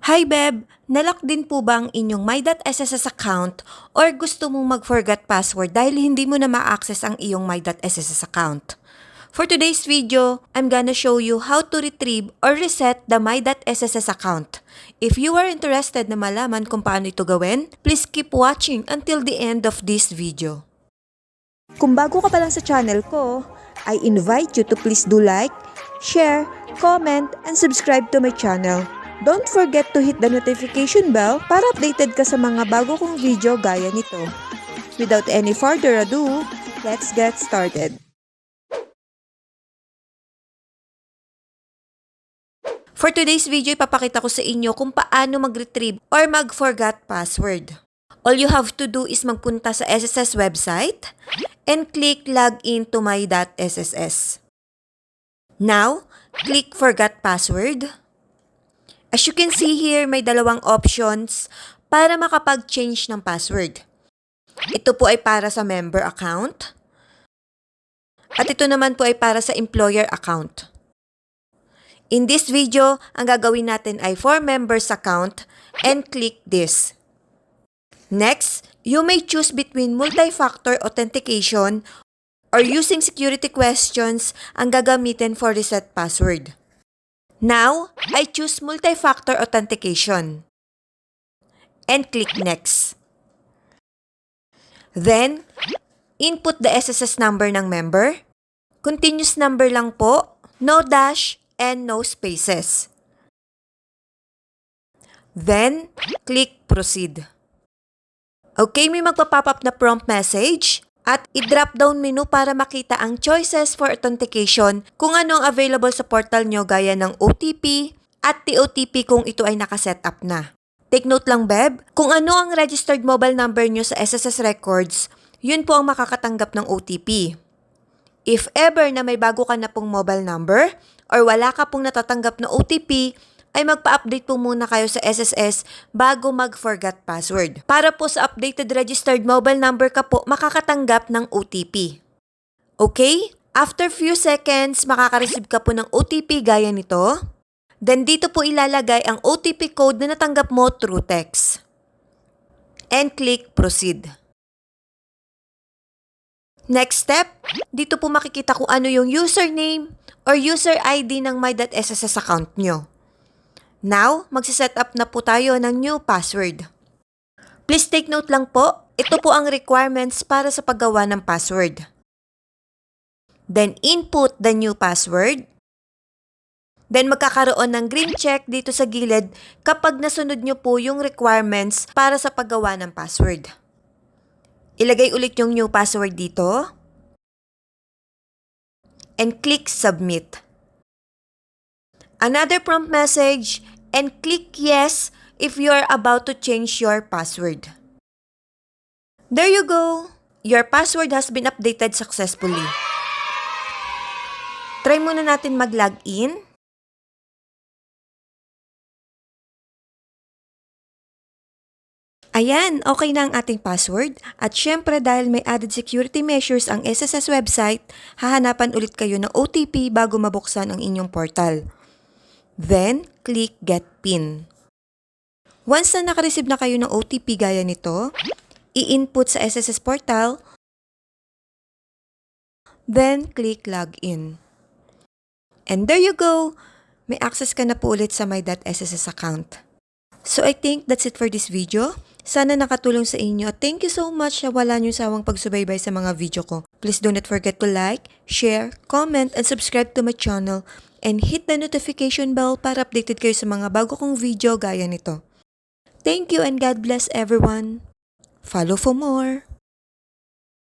Hi Beb! Nalock din po ba ang inyong My.SSS account or gusto mong mag-forgot password dahil hindi mo na ma-access ang iyong My.SSS account? For today's video, I'm gonna show you how to retrieve or reset the My.SSS account. If you are interested na malaman kung paano ito gawin, please keep watching until the end of this video. Kung bago ka pa lang sa channel ko, I invite you to please do like, share, comment, and subscribe to my channel. Don't forget to hit the notification bell para updated ka sa mga bago kong video gaya nito. Without any further ado, let's get started. For today's video, ipapakita ko sa inyo kung paano mag-retrieve or mag-forgot password. All you have to do is magpunta sa SSS website and click login to my.sss. Now, click forgot password. As you can see here, may dalawang options para makapag-change ng password. Ito po ay para sa member account at ito naman po ay para sa employer account. In this video, ang gagawin natin ay for members account and click this. Next, you may choose between multi-factor authentication or using security questions ang gagamitin for reset password. Now, I choose multi-factor authentication and click next. Then, input the SSS number ng member. Continuous number lang po, no dash and no spaces. Then, click proceed. Okay, may magpa-pop up na prompt message at i-drop down menu para makita ang choices for authentication kung ano ang available sa portal nyo gaya ng OTP at TOTP kung ito ay nakaset up na. Take note lang Beb, kung ano ang registered mobile number nyo sa SSS records, yun po ang makakatanggap ng OTP. If ever na may bago ka na pong mobile number or wala ka pong natatanggap na OTP, ay magpa-update po muna kayo sa SSS bago mag-forgot password. Para po sa updated registered mobile number ka po, makakatanggap ng OTP. Okay? After few seconds, makaka-receive ka po ng OTP gaya nito. Then dito po ilalagay ang OTP code na natanggap mo through text. And click proceed. Next step, dito po makikita kung ano yung username or user ID ng My.SSS account nyo. Now, magsiset up na po tayo ng new password. Please take note lang po, ito po ang requirements para sa paggawa ng password. Then, input the new password. Then, magkakaroon ng green check dito sa gilid kapag nasunod nyo po yung requirements para sa paggawa ng password. Ilagay ulit yung new password dito. And click submit. Another prompt message and click yes if you are about to change your password. There you go! Your password has been updated successfully. Try muna natin mag-login. Ayan, okay na ang ating password. At syempre dahil may added security measures ang SSS website, hahanapan ulit kayo ng OTP bago mabuksan ang inyong portal. Then, click Get PIN. Once na nakareceive na kayo ng OTP gaya nito, i-input sa SSS portal, then click Login. And there you go! May access ka na po ulit sa My.SSS account. So I think that's it for this video. Sana nakatulong sa inyo at thank you so much na wala niyong sawang pagsubaybay sa mga video ko. Please do not forget to like, share, comment, and subscribe to my channel. And hit the notification bell para updated kayo sa mga bago kong video gaya nito. Thank you and God bless everyone. Follow for more.